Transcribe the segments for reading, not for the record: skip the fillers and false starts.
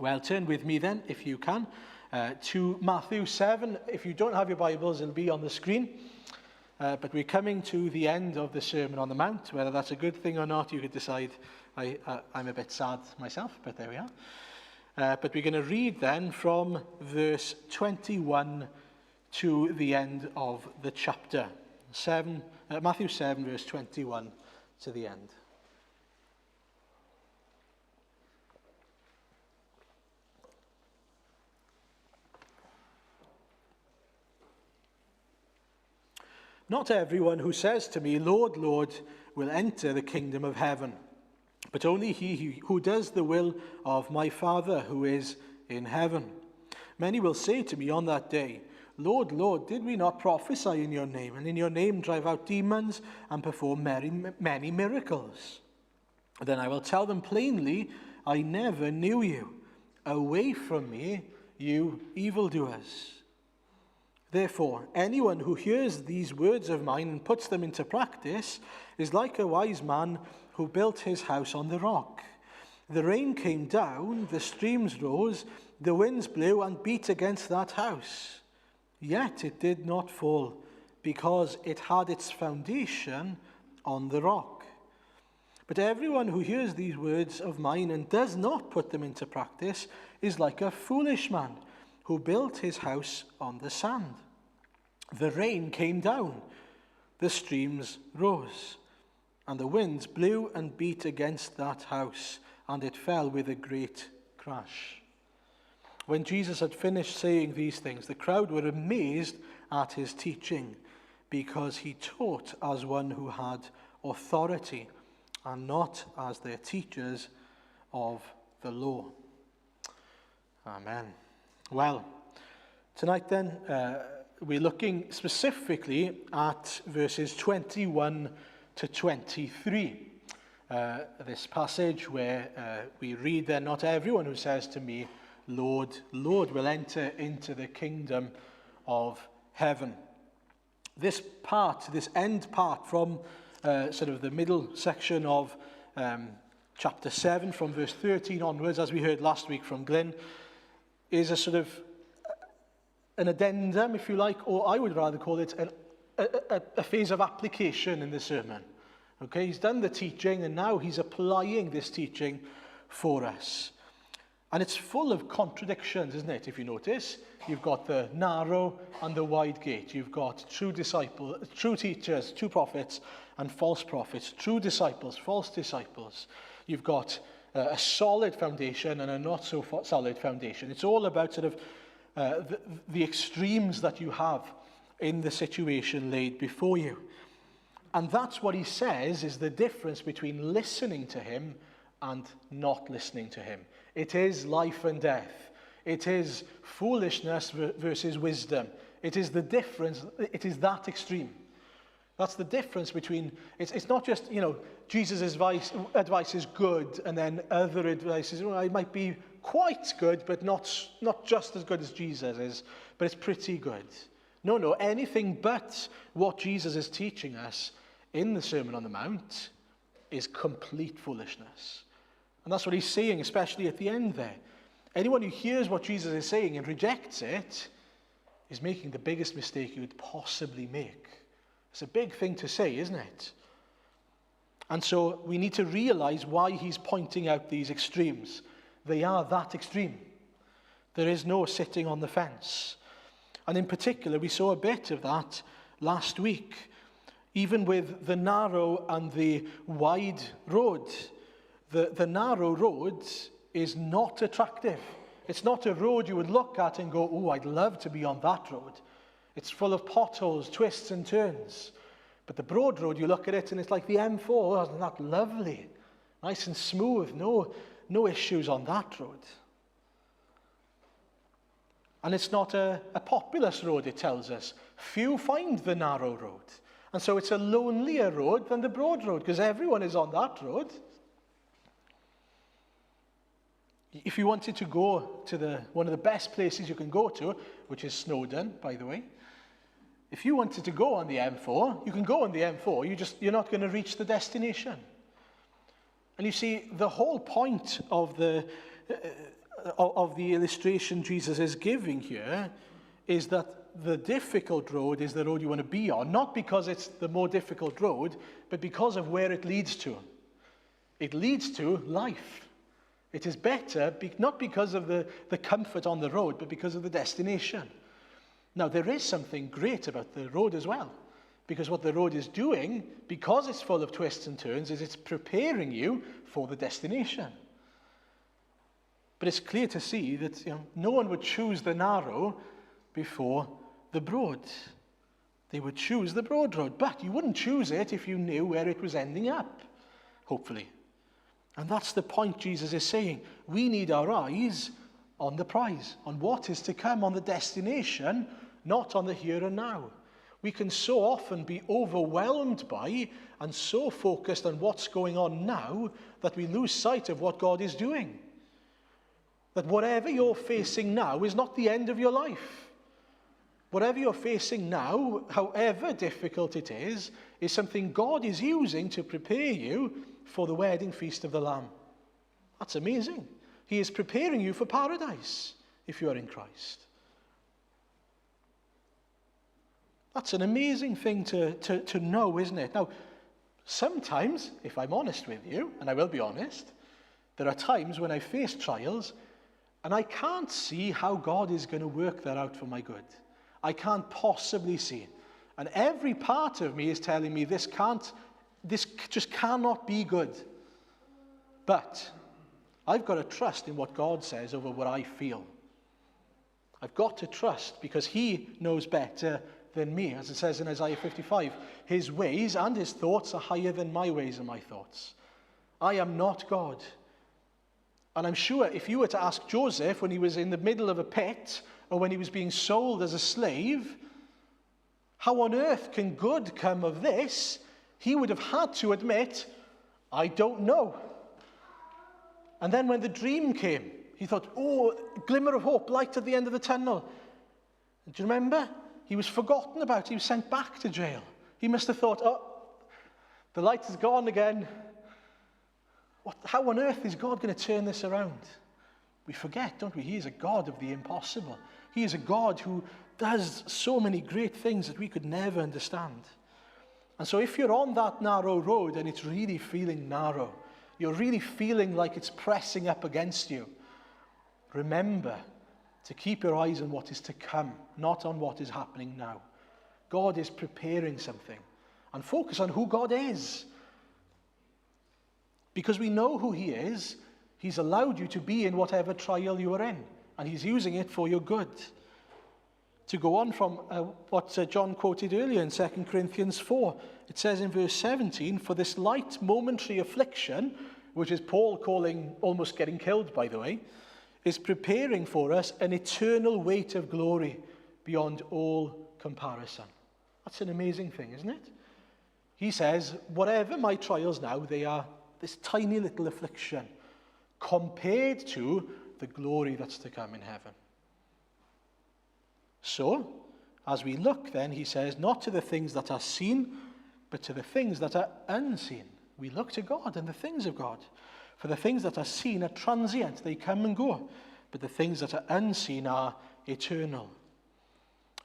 Well, turn with me then, if you can, to Matthew 7. If you don't have your Bibles, it'll be on the screen. But we're coming to the end of the Sermon on the Mount. Whether that's a good thing or not, you could decide. I'm a bit sad myself, but there we are. But we're going to read then from verse 21 to the end of the chapter. Matthew 7, verse 21 to the end. Not everyone who says to me, Lord, Lord, will enter the kingdom of heaven, but only he who does the will of my Father who is in heaven. Many will say to me on that day, Lord, Lord, did we not prophesy in your name, and in your name drive out demons and perform many miracles? Then I will tell them plainly, I never knew you. Away from me, you evildoers. Therefore, anyone who hears these words of mine and puts them into practice is like a wise man who built his house on the rock. The rain came down, the streams rose, the winds blew and beat against that house. Yet it did not fall, because it had its foundation on the rock. But everyone who hears these words of mine and does not put them into practice is like a foolish man who built his house on the sand. The rain came down, the streams rose, and the winds blew and beat against that house, and it fell with a great crash. When Jesus had finished saying these things, the crowd were amazed at his teaching, because he taught as one who had authority, and not as their teachers of the law. Amen. Well, tonight then, we're looking specifically at verses 21 to 23. This passage where we read there, not everyone who says to me, Lord, Lord, will enter into the kingdom of heaven. This end part from sort of the middle section of chapter 7, from verse 13 onwards, as we heard last week from Glyn, is a sort of an addendum, if you like, or I would rather call it a phase of application in the sermon. Okay, he's done the teaching, and now he's applying this teaching for us. And it's full of contradictions, isn't it, if you notice? You've got the narrow and the wide gate. You've got true disciples, true teachers, true prophets, and false prophets. True disciples, false disciples. You've got a solid foundation and a not so solid foundation. It's all about sort of the extremes that you have in the situation laid before you. And that's what he says is the difference between listening to him and not listening to him. It is life and death. It is foolishness versus wisdom. It is the difference. It is that extreme. That's the difference between, it's not just, Jesus' advice is good, and then other advice is, it might be quite good, but not just as good as Jesus is, but it's pretty good. No, anything but what Jesus is teaching us in the Sermon on the Mount is complete foolishness. And that's what he's saying, especially at the end there. Anyone who hears what Jesus is saying and rejects it is making the biggest mistake you would possibly make. It's a big thing to say, isn't it? And so we need to realize why he's pointing out these extremes. They are that extreme. There is no sitting on the fence. And in particular, we saw a bit of that last week. Even with the narrow and the wide road, the narrow road is not attractive. It's not a road you would look at and go, oh, I'd love to be on that road. It's full of potholes, twists and turns. But the broad road, you look at it and it's like the M4. Oh, isn't that lovely? Nice and smooth. No issues on that road. And it's not a populous road, it tells us. Few find the narrow road. And so it's a lonelier road than the broad road, because everyone is on that road. If you wanted to go to one of the best places you can go to, which is Snowdon, by the way, if you wanted to go on the M4, you can go on the M4, you're not going to reach the destination. And you see, the whole point of of the illustration Jesus is giving here is that the difficult road is the road you want to be on, not because it's the more difficult road, but because of where it leads to. It leads to life. It is better, not because of the comfort on the road, but because of the destination. Now, there is something great about the road as well, because what the road is doing, because it's full of twists and turns, is it's preparing you for the destination. But it's clear to see that no one would choose the narrow before the broad. They would choose the broad road, but you wouldn't choose it if you knew where it was ending up, hopefully. And that's the point Jesus is saying. We need our eyes on the prize, on what is to come, on the destination, not on the here and now. We can so often be overwhelmed by and so focused on what's going on now that we lose sight of what God is doing. That whatever you're facing now is not the end of your life. Whatever you're facing now, however difficult it is something God is using to prepare you for the wedding feast of the Lamb. That's amazing. He is preparing you for paradise if you are in Christ. That's an amazing thing to know, isn't it? Now, sometimes, if I'm honest with you, and I will be honest, there are times when I face trials and I can't see how God is going to work that out for my good. I can't possibly see. And every part of me is telling me this just cannot be good. But I've got to trust in what God says over what I feel. I've got to trust because he knows better than me. As it says in Isaiah 55, his ways and his thoughts are higher than my ways and my thoughts. I am not God. And I'm sure if you were to ask Joseph when he was in the middle of a pit or when he was being sold as a slave, how on earth can good come of this? He would have had to admit, I don't know. And then when the dream came, he thought, oh, glimmer of hope, light at the end of the tunnel. Do you remember? He was forgotten about. He was sent back to jail. He must have thought, oh, the light is gone again. How on earth is God going to turn this around? We forget, don't we? He is a God of the impossible. He is a God who does so many great things that we could never understand. And so if you're on that narrow road and it's really feeling narrow, you're really feeling like it's pressing up against you, remember to keep your eyes on what is to come, not on what is happening now. God is preparing something. And focus on who God is. Because we know who he is, he's allowed you to be in whatever trial you are in. And he's using it for your good. To go on from what John quoted earlier in 2 Corinthians 4, it says in verse 17, for this light momentary affliction, which is Paul calling almost getting killed, by the way, is preparing for us an eternal weight of glory beyond all comparison. That's an amazing thing, isn't it? He says, whatever my trials now, they are this tiny little affliction compared to the glory that's to come in heaven. So, as we look then, he says, not to the things that are seen, but to the things that are unseen. We look to God and the things of God. For the things that are seen are transient, they come and go. But the things that are unseen are eternal.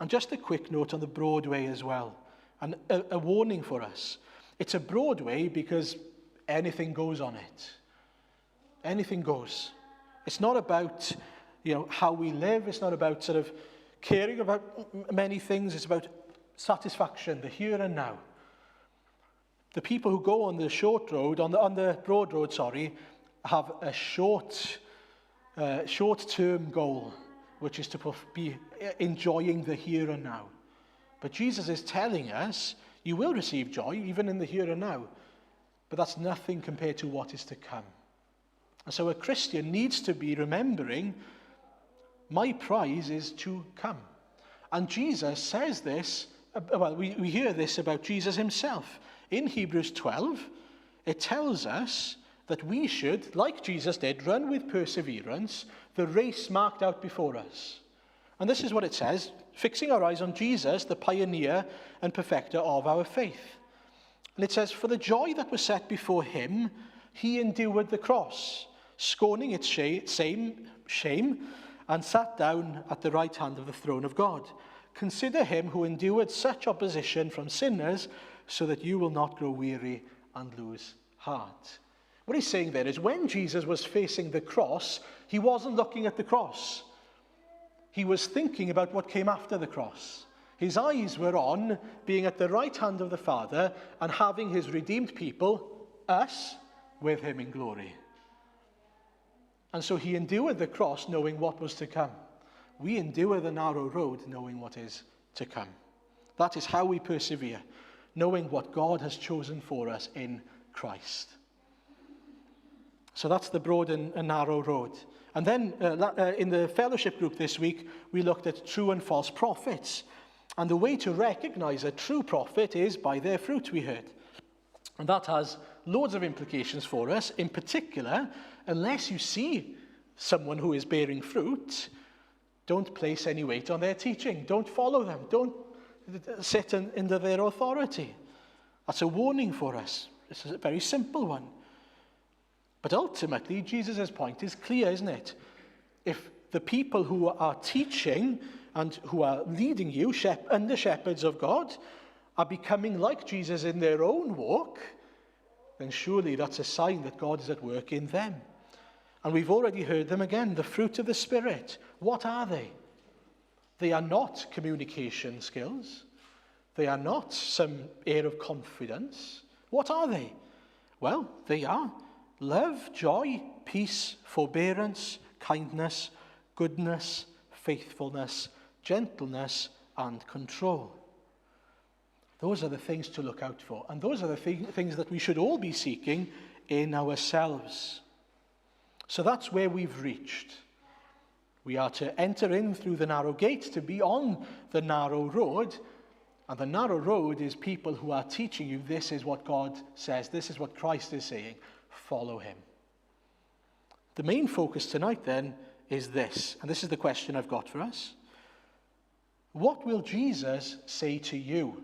And just a quick note on the broad way as well. And a warning for us. It's a broad way because anything goes on it. Anything goes. It's not about, how we live. It's not about sort of caring about many things. It's about satisfaction, the here and now. The people who go on the short road, on the broad road, have a short-term goal, which is to be enjoying the here and now. But Jesus is telling us, you will receive joy even in the here and now, but that's nothing compared to what is to come. And so a Christian needs to be remembering, my prize is to come. And Jesus says this, we hear this about Jesus himself. In Hebrews 12, it tells us that we should, like Jesus did, run with perseverance the race marked out before us. And this is what it says, fixing our eyes on Jesus, the pioneer and perfecter of our faith. And it says, for the joy that was set before him, he endured the cross, scorning its shame, shame, and sat down at the right hand of the throne of God. Consider him who endured such opposition from sinners, so that you will not grow weary and lose heart. What he's saying there is when Jesus was facing the cross, he wasn't looking at the cross. He was thinking about what came after the cross. His eyes were on being at the right hand of the Father and having his redeemed people, us, with him in glory. And so he endured the cross knowing what was to come. We endure the narrow road knowing what is to come. That is how we persevere, knowing what God has chosen for us in Christ. So that's the broad and narrow road. And then in the fellowship group this week, we looked at true and false prophets. And the way to recognize a true prophet is by their fruit, we heard. And that has loads of implications for us. In particular, unless you see someone who is bearing fruit, don't place any weight on their teaching. Don't follow them. Don't sit under their authority. That's a warning for us. This is a very simple one. But ultimately, Jesus' point is clear, isn't it? If the people who are teaching and who are leading you, under shepherds of God, are becoming like Jesus in their own walk, then surely that's a sign that God is at work in them. And we've already heard them again, the fruit of the Spirit. What are they? They are not communication skills. They are not some air of confidence. What are they? Well, they are love, joy, peace, forbearance, kindness, goodness, faithfulness, gentleness, and control. Those are the things to look out for. And those are the things that we should all be seeking in ourselves. So that's where we've reached. We are to enter in through the narrow gate, to be on the narrow road. And the narrow road is people who are teaching you this is what God says, this is what Christ is saying. Follow him. The main focus tonight then is this, and this is the question I've got for us. What will Jesus say to you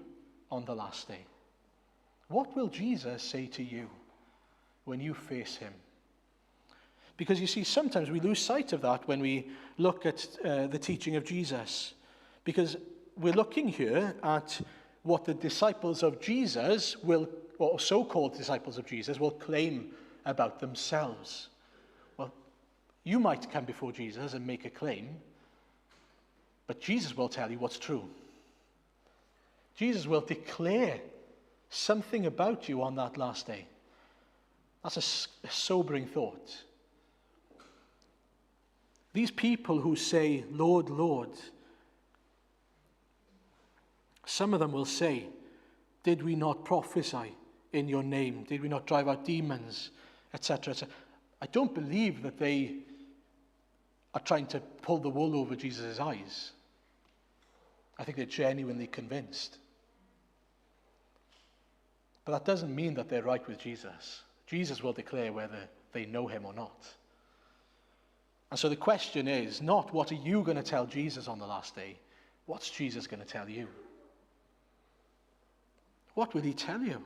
on the last day? What will Jesus say to you when you face him? Because you see, sometimes we lose sight of that when we look at the teaching of Jesus. Because we're looking here at what the disciples of Jesus will, or so-called disciples of Jesus, will claim about themselves. Well, you might come before Jesus and make a claim, but Jesus will tell you what's true. Jesus will declare something about you on that last day. That's a sobering thought. These people who say, Lord, Lord, some of them will say, did we not prophesy in your name? Did we not drive out demons? Etc., etc. I don't believe that they are trying to pull the wool over Jesus' eyes. I think they're genuinely convinced. But that doesn't mean that they're right with Jesus. Jesus will declare whether they know him or not. And so the question is not what are you going to tell Jesus on the last day? What's Jesus going to tell you? What will he tell you?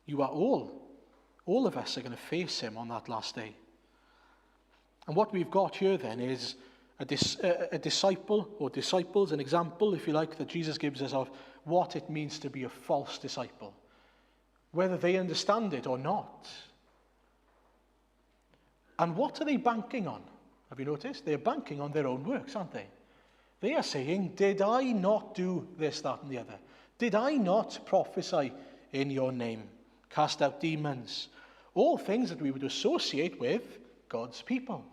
You are all of us are going to face him on that last day. And what we've got here then is a disciple or disciples, an example, if you like, that Jesus gives us of what it means to be a false disciple, whether they understand it or not. And what are they banking on? Have you noticed? They're banking on their own works, aren't they? They are saying, did I not do this, that, and the other? Did I not prophesy in your name? Cast out demons? All things that we would associate with God's people.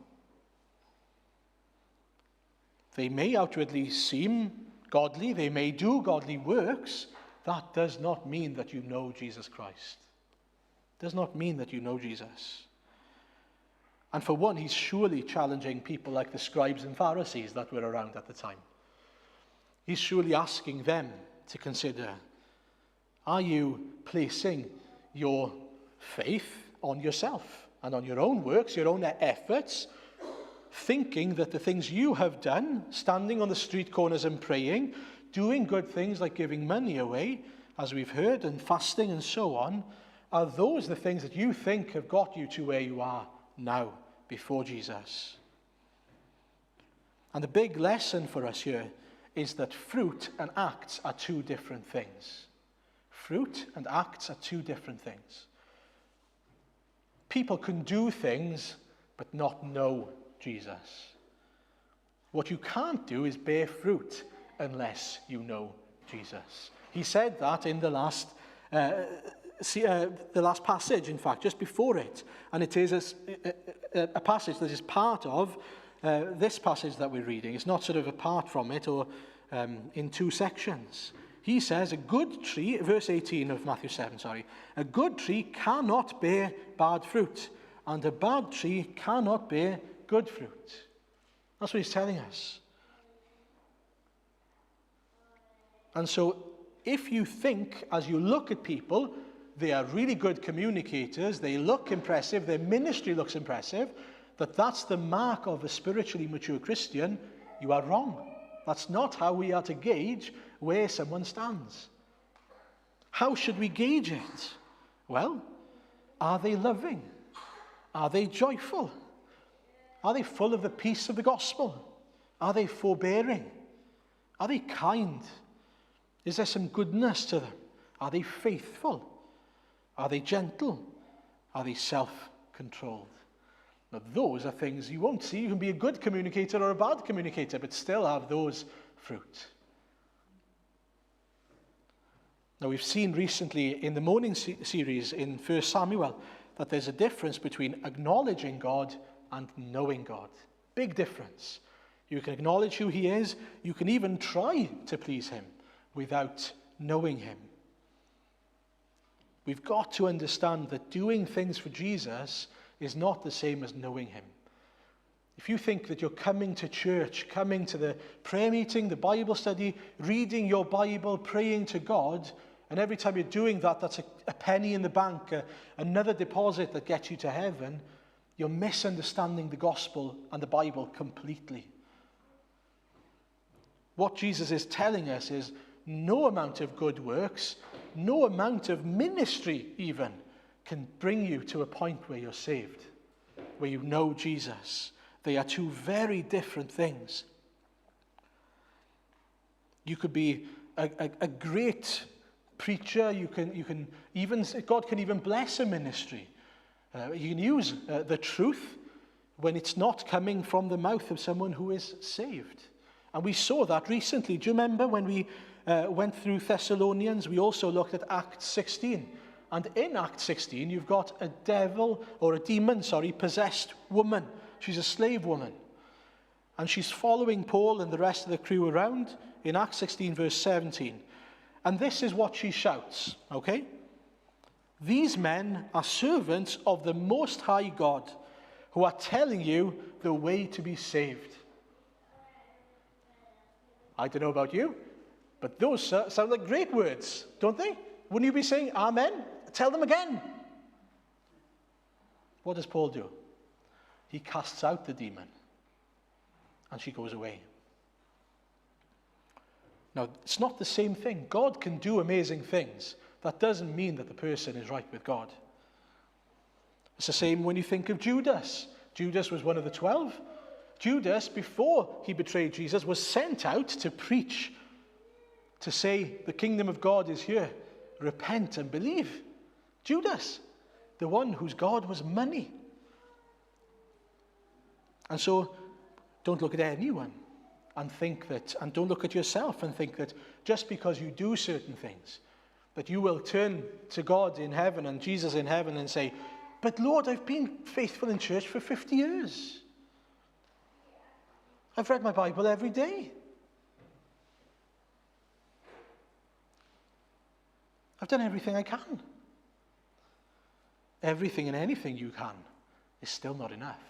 They may outwardly seem godly, they may do godly works. That does not mean that you know Jesus Christ. It does not mean that you know Jesus. And for one, he's surely challenging people like the scribes and Pharisees that were around at the time. He's surely asking them to consider, are you placing your faith on yourself and on your own works, your own efforts, thinking that the things you have done, standing on the street corners and praying, doing good things like giving money away, as we've heard, and fasting and so on, are those the things that you think have got you to where you are now before Jesus? And the big lesson for us here is that fruit and acts are two different things. Fruit and acts are two different things. People can do things but not know Jesus. What you can't do is bear fruit unless you know Jesus. He said that in the last passage, in fact, just before it. And it is a passage that is part of this passage that we're reading. It's not sort of apart from it or in two sections. He says a good tree, verse 18 of Matthew 7, a good tree cannot bear bad fruit, and a bad tree cannot bear good fruit. That's what he's telling us. And so if you think, as you look at people, they are really good communicators, they look impressive, their ministry looks impressive, that's the mark of a spiritually mature Christian, you are wrong. That's not how we are to gauge where someone stands. How should we gauge it? Well, are they loving? Are they joyful? Are they full of the peace of the gospel? Are they forbearing? Are they kind? Is there some goodness to them? Are they faithful? Are they gentle? Are they self-controlled? Now, those are things you won't see. You can be a good communicator or a bad communicator, but still have those fruit. Now, we've seen recently in the morning series in 1 Samuel that there's a difference between acknowledging God and knowing God. Big difference. You can acknowledge who he is. You can even try to please him without knowing him. We've got to understand that doing things for Jesus is not the same as knowing him. If you think that you're coming to church, coming to the prayer meeting, the Bible study, reading your Bible, praying to God, and every time you're doing that, that's a penny in the bank, another deposit that gets you to heaven, you're misunderstanding the gospel and the Bible completely. What Jesus is telling us is no amount of good works, no amount of ministry even, can bring you to a point where you're saved, where you know Jesus. They are two very different things. You could be a great preacher. You can even, God can even bless a ministry. You can use the truth when it's not coming from the mouth of someone who is saved. And we saw that recently. Do you remember when we went through Thessalonians? We also looked at Acts 16. And in Acts 16, you've got a demon, possessed woman. She's a slave woman. And she's following Paul and the rest of the crew around in Acts 16, verse 17. And this is what she shouts, okay? These men are servants of the Most High God, who are telling you the way to be saved. I don't know about you, but those sound like great words, don't they? Wouldn't you be saying, Amen? Tell them again. What does Paul do? He casts out the demon, and she goes away. Now, it's not the same thing. God can do amazing things. That doesn't mean that the person is right with God. It's the same when you think of Judas. Judas was one of the 12. Judas, before he betrayed Jesus, was sent out to preach, to say, the kingdom of God is here. Repent and believe. Judas, the one whose God was money. And so, don't look at anyone and think that, and don't look at yourself and think that just because you do certain things, that you will turn to God in heaven and Jesus in heaven and say, but Lord, I've been faithful in church for 50 years. I've read my Bible every day. I've done everything I can. Everything and anything you can is still not enough.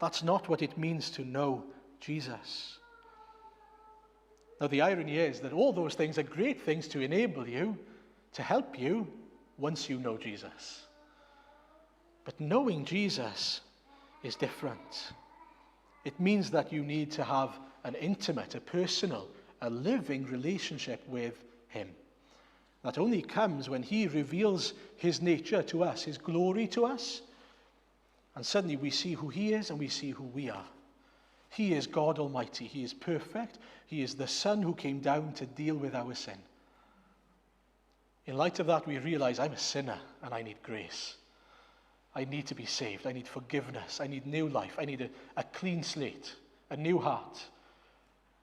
That's not what it means to know Jesus. Now, the irony is that all those things are great things to enable you, to help you, once you know Jesus. But knowing Jesus is different. It means that you need to have an intimate, a personal, a living relationship with him. That only comes when he reveals his nature to us, his glory to us, and suddenly we see who he is and we see who we are. He is God Almighty. He is perfect. He is the Son who came down to deal with our sin. In light of that, we realize I'm a sinner and I need grace. I need to be saved. I need forgiveness. I need new life. I need a clean slate, a new heart.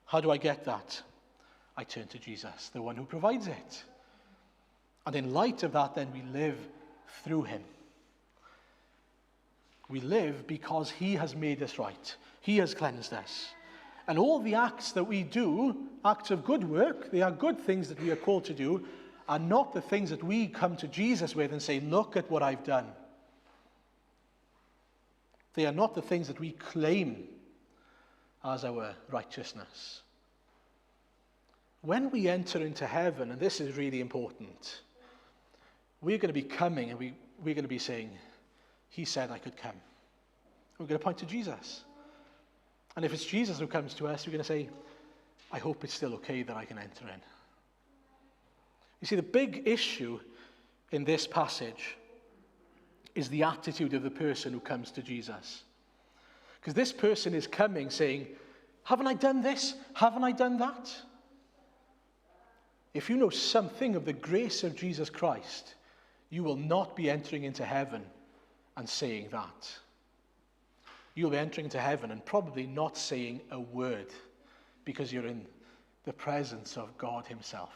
How do I get that? I turn to Jesus, the one who provides it. And in light of that, then we live through him. We live because he has made us right. He has cleansed us. And all the acts that we do, acts of good work, they are good things that we are called to do, are not the things that we come to Jesus with and say, look at what I've done. They are not the things that we claim as our righteousness. When we enter into heaven, and this is really important, we're going to be coming and we're going to be saying, he said I could come. We're going to point to Jesus. And if it's Jesus who comes to us, we're going to say, I hope it's still okay that I can enter in. You see, the big issue in this passage is the attitude of the person who comes to Jesus. Because this person is coming saying, haven't I done this? Haven't I done that? If you know something of the grace of Jesus Christ, you will not be entering into heaven and saying that. You'll be entering into heaven and probably not saying a word because you're in the presence of God himself.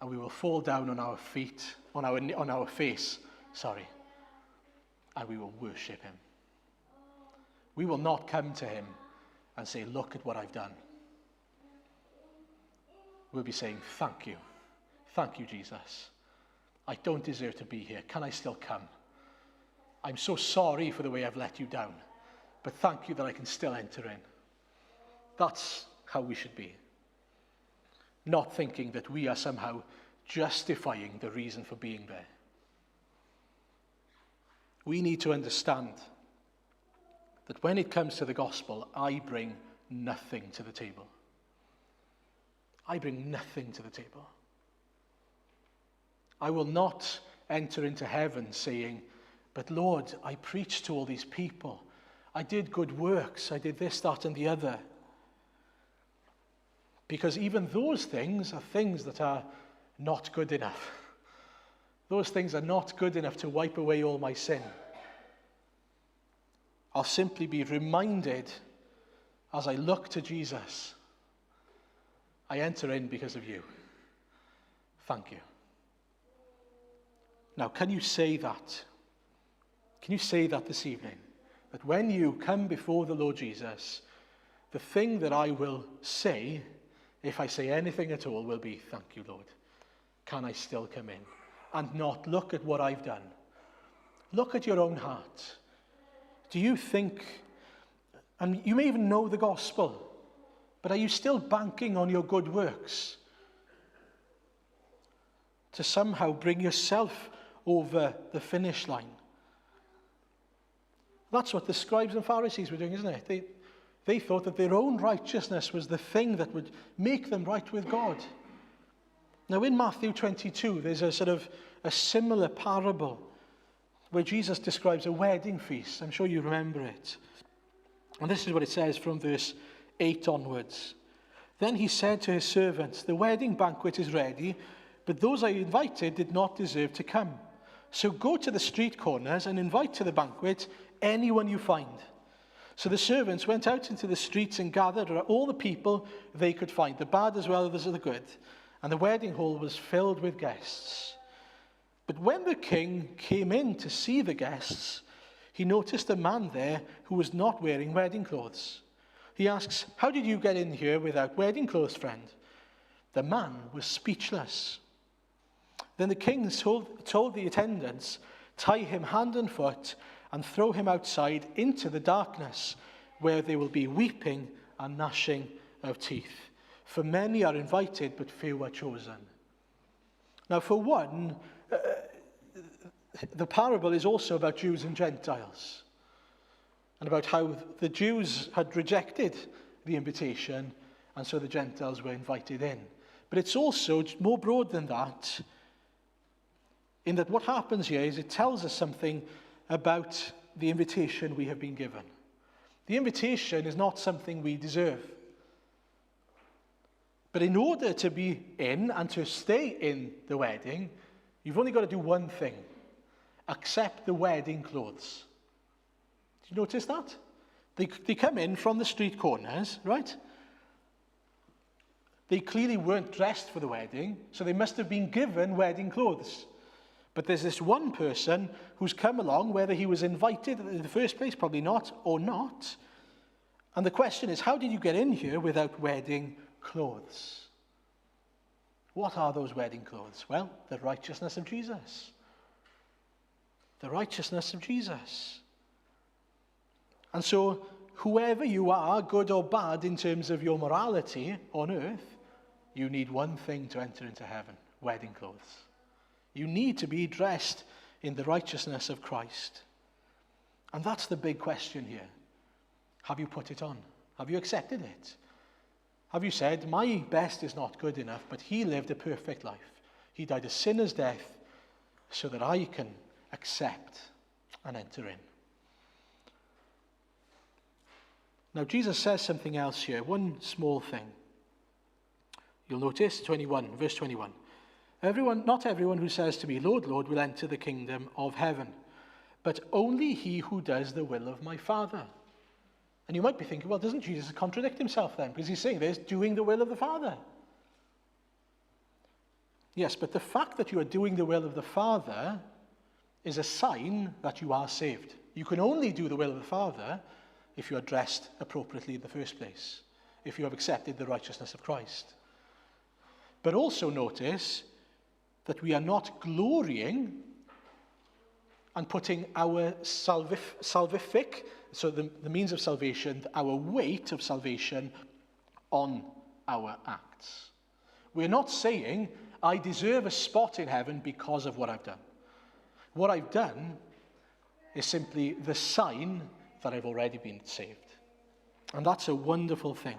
And we will fall down on our feet, on our face, and we will worship him. We will not come to him and say, look at what I've done. We'll be saying, thank you, Jesus. I don't deserve to be here. Can I still come? I'm so sorry for the way I've let you down, but thank you that I can still enter in. That's how we should be. Not thinking that we are somehow justifying the reason for being there. We need to understand that when it comes to the gospel, I bring nothing to the table. I bring nothing to the table. I will not enter into heaven saying, but Lord, I preached to all these people. I did good works. I did this, that, and the other. Because even those things are things that are not good enough. Those things are not good enough to wipe away all my sin. I'll simply be reminded as I look to Jesus, I enter in because of you. Thank you. Now, can you say that? Can you say that this evening? That when you come before the Lord Jesus, the thing that I will say, if I say anything at all, will be, thank you, Lord. Can I still come in? And not look at what I've done. Look at your own heart. Do you think, and you may even know the gospel, but are you still banking on your good works to somehow bring yourself over the finish line? That's what the scribes and Pharisees were doing, isn't it? They thought that their own righteousness was the thing that would make them right with God. Now in Matthew 22, there's a similar parable where Jesus describes a wedding feast. I'm sure you remember it. And this is what it says from verse 8 onwards. Then he said to his servants, the wedding banquet is ready, but those I invited did not deserve to come. So go to the street corners and invite to the banquet anyone you find. So the servants went out into the streets and gathered all the people they could find, the bad as well as the good. And the wedding hall was filled with guests. But when the king came in to see the guests, he noticed a man there who was not wearing wedding clothes. He asks, how did you get in here without wedding clothes, friend? The man was speechless. Then the king told the attendants, tie him hand and foot and throw him outside into the darkness, where there will be weeping and gnashing of teeth. For many are invited, but few are chosen. Now, for one, the parable is also about Jews and Gentiles, and about how the Jews had rejected the invitation, and so the Gentiles were invited in. But it's also more broad than that, in that what happens here is it tells us something about the invitation we have been given. The invitation is not something we deserve. But in order to be in and to stay in the wedding, you've only got to do one thing: accept the wedding clothes. Did you notice that? They come in from the street corners, right? They clearly weren't dressed for the wedding, so they must have been given wedding clothes. But there's this one person who's come along, whether he was invited in the first place, probably not, or not. And the question is, how did you get in here without wedding clothes? What are those wedding clothes? Well, the righteousness of Jesus. The righteousness of Jesus. And so, whoever you are, good or bad in terms of your morality on earth, you need one thing to enter into heaven: wedding clothes. You need to be dressed in the righteousness of Christ. And that's the big question here. Have you put it on? Have you accepted it? Have you said, my best is not good enough, but he lived a perfect life. He died a sinner's death so that I can accept and enter in. Now, Jesus says something else here, one small thing. You'll notice verse 21. Not everyone who says to me, Lord, Lord, will enter the kingdom of heaven, but only he who does the will of my Father. And you might be thinking, well, doesn't Jesus contradict himself then? Because he's saying there's doing the will of the Father. Yes, but the fact that you are doing the will of the Father is a sign that you are saved. You can only do the will of the Father if you are dressed appropriately in the first place, if you have accepted the righteousness of Christ. But also notice that we are not glorying and putting our salvific, so the means of salvation, our weight of salvation, on our acts. We're not saying, I deserve a spot in heaven because of what I've done. What I've done is simply the sign that I've already been saved. And that's a wonderful thing.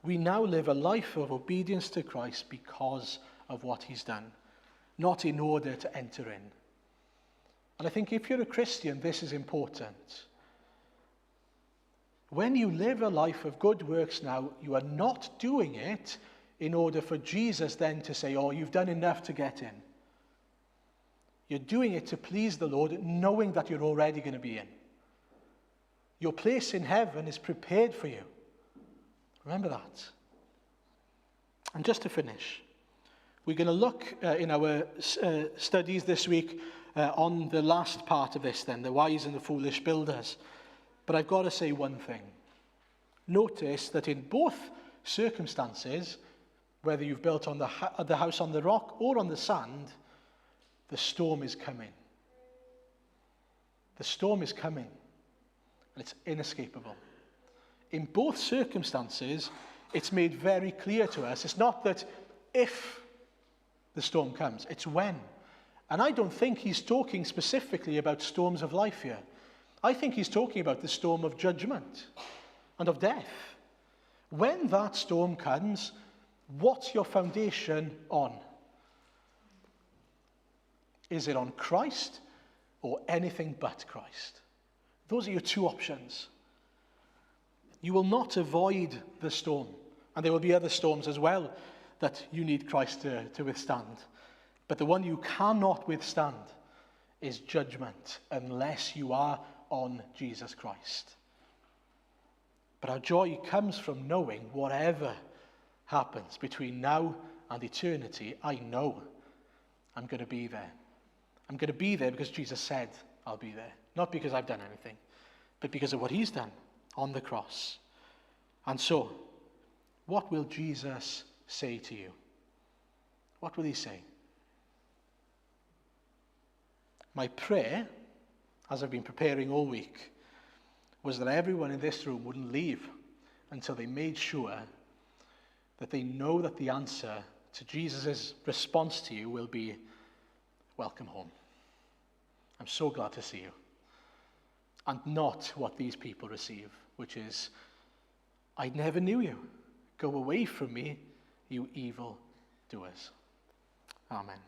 We now live a life of obedience to Christ because of what he's done, not in order to enter in. And I think if you're a Christian, this is important. When you live a life of good works now, you are not doing it in order for Jesus then to say, oh, you've done enough to get in. You're doing it to please the Lord, knowing that you're already going to be in. Your place in heaven is prepared for you. Remember that. And just to finish, we're going to look in our studies this week on the last part of this then, the wise and the foolish builders. But I've got to say one thing. Notice that in both circumstances, whether you've built on the house on the rock or on the sand, the storm is coming. The storm is coming, and it's inescapable. In both circumstances, it's made very clear to us. It's not that if the storm comes, it's when. And I don't think he's talking specifically about storms of life here. I think he's talking about the storm of judgment and of death. When that storm comes, what's your foundation on? Is it on Christ or anything but Christ? Those are your two options. You will not avoid the storm. And there will be other storms as well that you need Christ to withstand. But the one you cannot withstand is judgment unless you are on Jesus Christ. But our joy comes from knowing whatever happens between now and eternity, I know I'm going to be there. I'm going to be there because Jesus said I'll be there. Not because I've done anything, but because of what he's done on the cross. And so, what will Jesus say to you? What will he say? My prayer, as I've been preparing all week, was that everyone in this room wouldn't leave until they made sure that they know that the answer to Jesus' response to you will be, welcome home. I'm so glad to see you. And not what these people receive, which is, I never knew you. Go away from me, you evil doers. Amen.